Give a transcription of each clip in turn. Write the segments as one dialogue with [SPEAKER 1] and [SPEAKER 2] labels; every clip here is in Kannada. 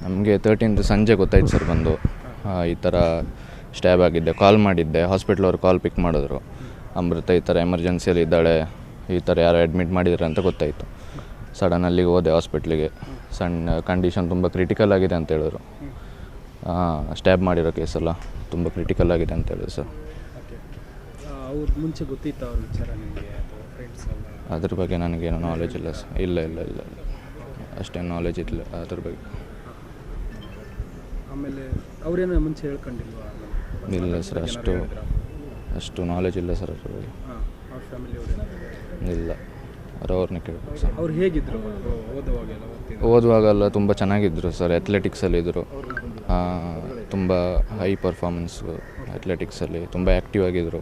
[SPEAKER 1] ನಮಗೆ 13th ಸಂಜೆ ಗೊತ್ತಾಯ್ತು ಸರ್ ಬಂದು ಈ ಥರ ಸ್ಟ್ಯಾಬ್ ಆಗಿದ್ದೆ. ಕಾಲ್ ಮಾಡಿದ್ದೆ, ಹಾಸ್ಪಿಟ್ಲವ್ರು ಕಾಲ್ ಪಿಕ್ ಮಾಡಿದ್ರು. ಅಮೃತ ಈ ಥರ ಎಮರ್ಜೆನ್ಸಿಯಲ್ಲಿ ಇದ್ದಾಳೆ, ಈ ಥರ ಯಾರು ಅಡ್ಮಿಟ್ ಮಾಡಿದ್ದಾರೆ ಅಂತ ಗೊತ್ತಾಯಿತು. ಸಡನ್ ಅಲ್ಲಿಗೆ ಹೋದೆ ಹಾಸ್ಪಿಟ್ಲಿಗೆ. ಸಣ್ಣ ಕಂಡೀಷನ್ ತುಂಬ ಕ್ರಿಟಿಕಲ್ ಆಗಿದೆ ಅಂತ ಹೇಳಿದ್ರು. ಸ್ಟ್ಯಾಬ್ ಮಾಡಿರೋ ಕೇಸೆಲ್ಲ ತುಂಬ ಕ್ರಿಟಿಕಲ್ ಆಗಿದೆ ಅಂತ ಹೇಳಿದ್ರು ಸರ್.
[SPEAKER 2] ಅವ್ರ ಮುಂಚೆ ಗೊತ್ತಿತ್ತು ಅವ್ರ ವಿಚಾರ ನಿಮಗೆ ಅಥವಾ ಫ್ರೆಂಡ್ಸ್ ಎಲ್ಲ?
[SPEAKER 1] ಅದ್ರ ಬಗ್ಗೆ ನನಗೇನು ನಾಲೆಜ್ ಇಲ್ಲ ಸರ್. ಇಲ್ಲ ಅಷ್ಟೇನು ನಾಲೆಜ್ ಇಲ್ಲ ಅದ್ರ ಬಗ್ಗೆ.
[SPEAKER 2] ಆಮೇಲೆ ಅವರೇನೋ ಮುಂಚೆ ಹೇಳ್ಕೊಂಡಿಲ್ವಾ?
[SPEAKER 1] ಇಲ್ಲ ಸರ್, ಅಷ್ಟು ನಾಲೆಜ್ ಇಲ್ಲ ಸರ್ ಅದ್ರ ಬಗ್ಗೆ.
[SPEAKER 2] ಅವ್ರ ಫ್ಯಾಮಿಲಿ
[SPEAKER 1] ಇಲ್ಲ, ಅವ್ರನ್ನೇ ಕೇಳಬೇಕು ಸರ್.
[SPEAKER 2] ಅವ್ರು ಹೇಗಿದ್ರು
[SPEAKER 1] ಓದುವಾಗೆಲ್ಲ ತುಂಬ ಚೆನ್ನಾಗಿದ್ದರು ಸರ್. ಅಥ್ಲೆಟಿಕ್ಸಲ್ಲಿದ್ದರು, ತುಂಬ ಹೈ ಪರ್ಫಾರ್ಮೆನ್ಸು ಅಥ್ಲೆಟಿಕ್ಸಲ್ಲಿ, ತುಂಬ ಆ್ಯಕ್ಟಿವ್ ಆಗಿದ್ದರು.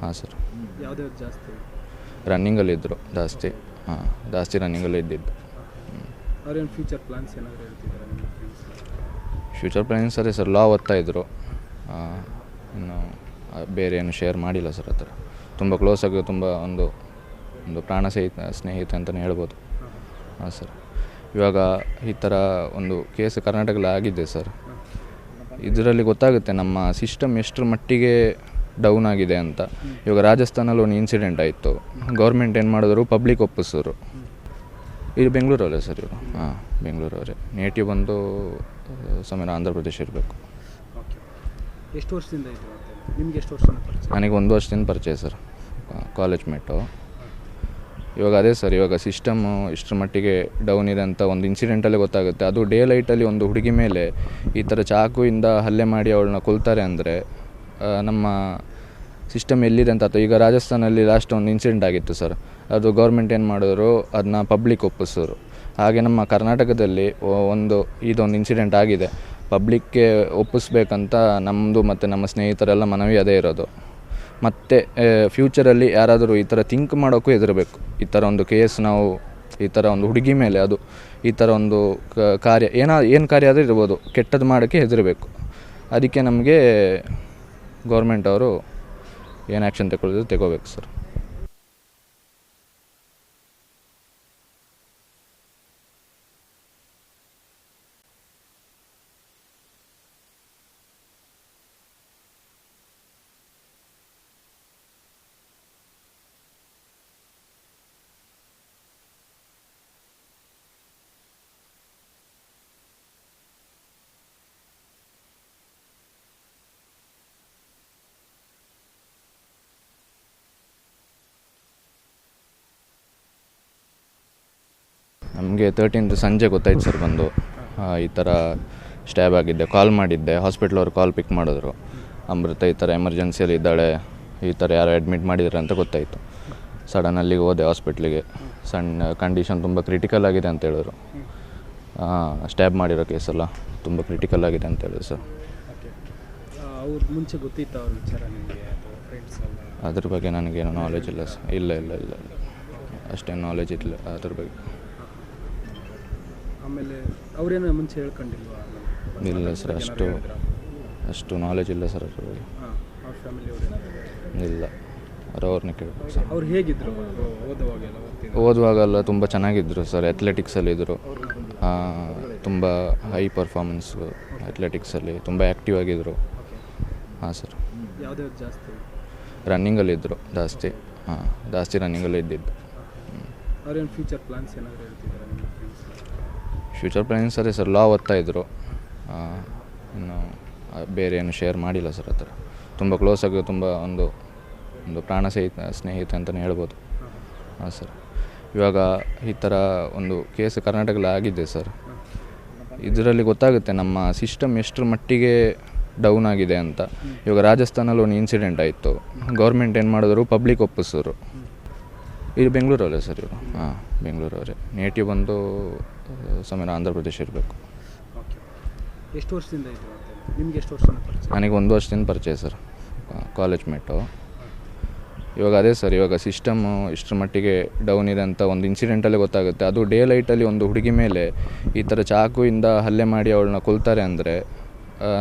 [SPEAKER 1] ಹಾಂ ಸರ್.
[SPEAKER 2] ಯಾವುದ್ಯಾವ್ದು ಜಾಸ್ತಿ?
[SPEAKER 1] ರನ್ನಿಂಗಲ್ಲಿದ್ದರು ಜಾಸ್ತಿ ರನ್ನಿಂಗಲ್ಲಿ ಇದ್ದಿದ್ದು.
[SPEAKER 2] ಅವ್ರೇನು ಫ್ಯೂಚರ್ ಪ್ಲಾನ್ಸ್ ಏನಾದರೂ ಹೇಳ್ತಿದ್ದಾರೆ ನಿಮ್ಮ ಫ್ರೆಂಡ್ಸ್?
[SPEAKER 1] ಫ್ಯೂಚರ್ ಪ್ಲಾನ್ಸ್ ಅದೇ ಸರ್, ಲಾ ಓದ್ತಾಯಿದ್ರು. ಇನ್ನು ಬೇರೆ ಏನು ಶೇರ್ ಮಾಡಿಲ್ಲ ಸರ್. ಆ ಥರ ತುಂಬ ಕ್ಲೋಸಾಗಿ, ತುಂಬ ಒಂದು ಪ್ರಾಣ ಸ್ನೇಹಿತ ಅಂತಲೇ ಹೇಳ್ಬೋದು. ಹಾಂ ಸರ್. ಇವಾಗ ಈ ಥರ ಒಂದು ಕೇಸ್ ಕರ್ನಾಟಕದಲ್ಲಿ ಆಗಿದೆ ಸರ್. ಇದರಲ್ಲಿ ಗೊತ್ತಾಗುತ್ತೆ ನಮ್ಮ ಸಿಸ್ಟಮ್ ಎಷ್ಟರ ಮಟ್ಟಿಗೆ ಡೌನ್ ಆಗಿದೆ ಅಂತ. ಇವಾಗ ರಾಜಸ್ಥಾನಲ್ಲಿ ಒಂದು ಇನ್ಸಿಡೆಂಟ್ ಆಯಿತು. ಗೌರ್ಮೆಂಟ್ ಏನು ಮಾಡಿದ್ರು, ಪಬ್ಲಿಕ್ ಒಪ್ಪಿಸಿದ್ರು. ಇದು ಬೆಂಗಳೂರವರೇ ಸರ್ ಇವರು. ಬೆಂಗಳೂರವರೇ. ನೇಟಿವ್ ಬಂದು ಸಮಯ ಆಂಧ್ರ ಪ್ರದೇಶ ಇರಬೇಕು.
[SPEAKER 2] ಎಷ್ಟು ವರ್ಷದಿಂದ ಇದು? ನಿಮಗೆ ಎಷ್ಟು ವರ್ಷದಿಂದ ಪರಿಚಯ?
[SPEAKER 1] ನನಗೆ 1 ವರ್ಷದಿಂದ ಪರಿಚಯ ಸರ್, ಕಾಲೇಜ್ ಮೇಟು. ಇವಾಗ ಅದೇ ಸರ್, ಇವಾಗ ಸಿಸ್ಟಮ್ಮು ಇಷ್ಟರ ಮಟ್ಟಿಗೆ ಡೌನ್ ಇದೆ ಅಂತ ಒಂದು ಇನ್ಸಿಡೆಂಟಲ್ಲೇ ಗೊತ್ತಾಗುತ್ತೆ. ಅದು ಡೇ ಲೈಟಲ್ಲಿ ಒಂದು ಹುಡುಗಿ ಮೇಲೆ ಈ ಥರ ಚಾಕುವಿಂದ ಹಲ್ಲೆ ಮಾಡಿ ಅವಳನ್ನ ಕೊಲ್ತಾರೆ ಅಂದರೆ ನಮ್ಮ ಸಿಸ್ಟಮ್ ಎಲ್ಲಿದೆ ಅಂತ. ಈಗ ರಾಜಸ್ಥಾನಲ್ಲಿ ಲಾಸ್ಟ್ ಒಂದು ಇನ್ಸಿಡೆಂಟ್ ಆಗಿತ್ತು ಸರ್. ಅದು ಗೌರ್ಮೆಂಟ್ ಏನು ಮಾಡಿದ್ರು, ಅದನ್ನ ಪಬ್ಲಿಕ್ ಒಪ್ಪಿಸಿದ್ರು. ಹಾಗೆ ನಮ್ಮ ಕರ್ನಾಟಕದಲ್ಲಿ ಇದೊಂದು ಇನ್ಸಿಡೆಂಟ್ ಆಗಿದೆ. ಪಬ್ಲಿಕ್ಗೆ ಒಪ್ಪಿಸ್ಬೇಕಂತ ನಮ್ಮದು ಮತ್ತು ನಮ್ಮ ಸ್ನೇಹಿತರೆಲ್ಲ ಮನವಿ ಅದೇ ಇರೋದು. ಮತ್ತು ಫ್ಯೂಚರಲ್ಲಿ ಯಾರಾದರೂ ಈ ಥರ ಥಿಂಕ್ ಮಾಡೋಕ್ಕೂ ಹೆದರಬೇಕು. ಈ ಥರ ಒಂದು ಕೇಸ್ ನಾವು ಈ ಥರ ಒಂದು ಹುಡುಗಿ ಮೇಲೆ ಅದು ಈ ಥರ ಒಂದು ಕಾರ್ಯ ಏನು ಕಾರ್ಯ ಆದರೂ ಇರ್ಬೋದು, ಕೆಟ್ಟದ್ದು ಮಾಡೋಕ್ಕೆ ಹೆದರಬೇಕು. ಅದಕ್ಕೆ ನಮಗೆ ಗೌರ್ಮೆಂಟ್ ಅವರು ಏನು ಆ್ಯಕ್ಷನ್ ತಗೋಬೇಕು ಸರ್. ನಮಗೆ 13th ಸಂಜೆ ಗೊತ್ತಾಯ್ತು ಸರ್ ಬಂದು ಈ ಥರ ಸ್ಟ್ಯಾಬ್ ಆಗಿದ್ದೆ. ಕಾಲ್ ಮಾಡಿದ್ದೆ, ಹಾಸ್ಪಿಟ್ಲವ್ರು ಕಾಲ್ ಪಿಕ್ ಮಾಡಿದ್ರು. ಅಮೃತ ಈ ಥರ ಎಮರ್ಜೆನ್ಸಿಯಲ್ಲಿ ಇದ್ದಾಳೆ, ಈ ಥರ ಯಾರು ಅಡ್ಮಿಟ್ ಮಾಡಿದ್ದಾರೆ ಅಂತ ಗೊತ್ತಾಯಿತು. ಸಡನ್ ಅಲ್ಲಿಗೆ ಹೋದೆ ಹಾಸ್ಪಿಟ್ಲಿಗೆ. ಸಣ್ಣ ಕಂಡೀಷನ್ ತುಂಬ ಕ್ರಿಟಿಕಲ್ ಆಗಿದೆ ಅಂತ ಹೇಳಿದ್ರು. ಸ್ಟ್ಯಾಬ್ ಮಾಡಿರೋ ಕೇಸೆಲ್ಲ ತುಂಬ ಕ್ರಿಟಿಕಲ್ ಆಗಿದೆ ಅಂತ ಹೇಳಿದ್ರು ಸರ್.
[SPEAKER 2] ಅವ್ರ ಮುಂಚೆ ಗೊತ್ತಿತ್ತು ಅವ್ರ ವಿಚಾರ ನಿಮಗೆ ಅಥವಾ ಫ್ರೆಂಡ್ಸ್ ಎಲ್ಲ?
[SPEAKER 1] ಅದ್ರ ಬಗ್ಗೆ ನನಗೇನು ನಾಲೆಜ್ ಇಲ್ಲ ಸರ್. ಇಲ್ಲ ಅಷ್ಟೇನು ನಾಲೆಜ್ ಇಲ್ಲ ಅದ್ರ ಬಗ್ಗೆ.
[SPEAKER 2] ಆಮೇಲೆ ಅವರೇನೋ ಮುಂಚೆ ಹೇಳ್ಕೊಂಡಿಲ್ವಾ?
[SPEAKER 1] ಇಲ್ಲ ಸರ್, ಅಷ್ಟು ನಾಲೆಜ್ ಇಲ್ಲ ಸರ್ ಅದ್ರ ಬಗ್ಗೆ.
[SPEAKER 2] ಅವ್ರ ಫ್ಯಾಮಿಲಿ
[SPEAKER 1] ಇಲ್ಲ, ಅವ್ರನ್ನೇ ಕೇಳಬೇಕು ಸರ್.
[SPEAKER 2] ಅವ್ರು ಹೇಗಿದ್ರು
[SPEAKER 1] ಓದುವಾಗೆಲ್ಲ ತುಂಬ ಚೆನ್ನಾಗಿದ್ದರು ಸರ್. ಅಥ್ಲೆಟಿಕ್ಸಲ್ಲಿದ್ದರು, ತುಂಬ ಹೈ ಪರ್ಫಾರ್ಮೆನ್ಸು ಅಥ್ಲೆಟಿಕ್ಸಲ್ಲಿ, ತುಂಬ ಆ್ಯಕ್ಟಿವ್ ಆಗಿದ್ದರು. ಹಾಂ ಸರ್.
[SPEAKER 2] ಯಾವುದ್ಯಾವ್ದು ಜಾಸ್ತಿ?
[SPEAKER 1] ರನ್ನಿಂಗಲ್ಲಿದ್ದರು ಜಾಸ್ತಿ ರನ್ನಿಂಗಲ್ಲಿ ಇದ್ದಿದ್ದು.
[SPEAKER 2] ಅವ್ರೇನು ಫ್ಯೂಚರ್ ಪ್ಲಾನ್ಸ್ ಏನಾದರೂ ಹೇಳ್ತಿದ್ದಾರೆ ನಿಮ್ಮ ಫ್ರೆಂಡ್ಸ್?
[SPEAKER 1] ಫ್ಯೂಚರ್ ಪ್ಲಾನ್ಸ್ ಅದೇ ಸರ್, ಲಾ ಓದ್ತಾಯಿದ್ರು. ಇನ್ನು ಬೇರೆ ಏನು ಶೇರ್ ಮಾಡಿಲ್ಲ ಸರ್. ಆ ಥರ ತುಂಬ ಕ್ಲೋಸಾಗಿ, ತುಂಬ ಒಂದು ಪ್ರಾಣ ಸ್ನೇಹಿತ ಅಂತಲೇ ಹೇಳ್ಬೋದು. ಹಾಂ ಸರ್. ಇವಾಗ ಈ ಥರ ಒಂದು ಕೇಸ್ ಕರ್ನಾಟಕದಲ್ಲಿ ಆಗಿದೆ ಸರ್. ಇದರಲ್ಲಿ ಗೊತ್ತಾಗುತ್ತೆ ನಮ್ಮ ಸಿಸ್ಟಮ್ ಎಷ್ಟರ ಮಟ್ಟಿಗೆ ಡೌನ್ ಆಗಿದೆ ಅಂತ. ಇವಾಗ ರಾಜಸ್ಥಾನಲ್ಲಿ ಒಂದು ಇನ್ಸಿಡೆಂಟ್ ಆಯಿತು. ಗೌರ್ಮೆಂಟ್ ಏನು ಮಾಡಿದ್ರು, ಪಬ್ಲಿಕ್ ಒಪ್ಪಿಸಿದ್ರು. ಇದು ಬೆಂಗಳೂರವರೇ ಸರ್ ಇವರು. ಬೆಂಗಳೂರವರೇ. ನೇಟಿವ್ ಬಂದು ಸಮಯ ಆಂಧ್ರ ಪ್ರದೇಶ ಇರಬೇಕು.
[SPEAKER 2] ಎಷ್ಟು ವರ್ಷದಿಂದ ಇದು? ನಿಮಗೆ ಎಷ್ಟು ವರ್ಷದಿಂದ ಪರಿಚಯ?
[SPEAKER 1] ನನಗೆ 1 ವರ್ಷದಿಂದ ಪರಿಚಯ ಸರ್, ಕಾಲೇಜ್ ಮೇಟು. ಇವಾಗ ಅದೇ ಸರ್, ಇವಾಗ ಸಿಸ್ಟಮ್ಮು ಇಷ್ಟರ ಮಟ್ಟಿಗೆ ಡೌನ್ ಇದೆ ಅಂತ ಒಂದು ಇನ್ಸಿಡೆಂಟಲ್ಲೇ ಗೊತ್ತಾಗುತ್ತೆ. ಅದು ಡೇ ಲೈಟಲ್ಲಿ ಒಂದು ಹುಡುಗಿ ಮೇಲೆ ಈ ಥರ ಚಾಕುವಿಂದ ಹಲ್ಲೆ ಮಾಡಿ ಅವಳನ್ನ ಕೊಲ್ತಾರೆ ಅಂದರೆ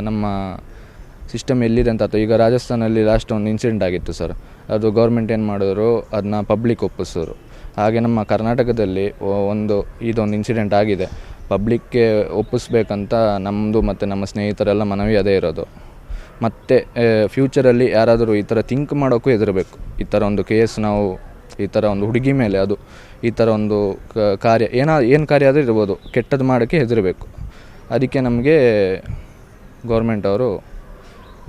[SPEAKER 1] ನಮ್ಮ ಸಿಸ್ಟಮ್ ಎಲ್ಲಿದೆ ಅಂತ. ಈಗ ರಾಜಸ್ಥಾನಲ್ಲಿ ಲಾಸ್ಟ್ ಒಂದು ಇನ್ಸಿಡೆಂಟ್ ಆಗಿತ್ತು ಸರ್. ಅದು ಗೌರ್ಮೆಂಟ್ ಏನು ಮಾಡಿದ್ರು, ಅದನ್ನ ಪಬ್ಲಿಕ್ ಒಪ್ಪಿಸಿದ್ರು. ಹಾಗೆ ನಮ್ಮ ಕರ್ನಾಟಕದಲ್ಲಿ ಇದೊಂದು ಇನ್ಸಿಡೆಂಟ್ ಆಗಿದೆ. ಪಬ್ಲಿಕ್ಗೆ ಒಪ್ಪಿಸ್ಬೇಕಂತ ನಮ್ಮದು ಮತ್ತು ನಮ್ಮ ಸ್ನೇಹಿತರೆಲ್ಲ ಮನವಿ ಅದೇ ಇರೋದು. ಮತ್ತು ಫ್ಯೂಚರಲ್ಲಿ ಯಾರಾದರೂ ಈ ಥರ ಥಿಂಕ್ ಮಾಡೋಕ್ಕೂ ಹೆದರಬೇಕು. ಈ ಥರ ಒಂದು ಕೇಸ್ ನಾವು ಈ ಥರ ಒಂದು ಹುಡುಗಿ ಮೇಲೆ ಅದು ಈ ಥರ ಒಂದು ಕಾರ್ಯ ಏನು ಕಾರ್ಯ ಆದರೂ ಇರ್ಬೋದು, ಕೆಟ್ಟದ್ದು ಮಾಡೋಕ್ಕೆ ಹೆದರಬೇಕು. ಅದಕ್ಕೆ ನಮಗೆ ಗೌರ್ಮೆಂಟ್ ಅವರು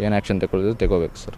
[SPEAKER 1] ಏನು ಆ್ಯಕ್ಷನ್ ತಗೊಳ್ಳೋದು ತಗೋಬೇಕು ಸರ್.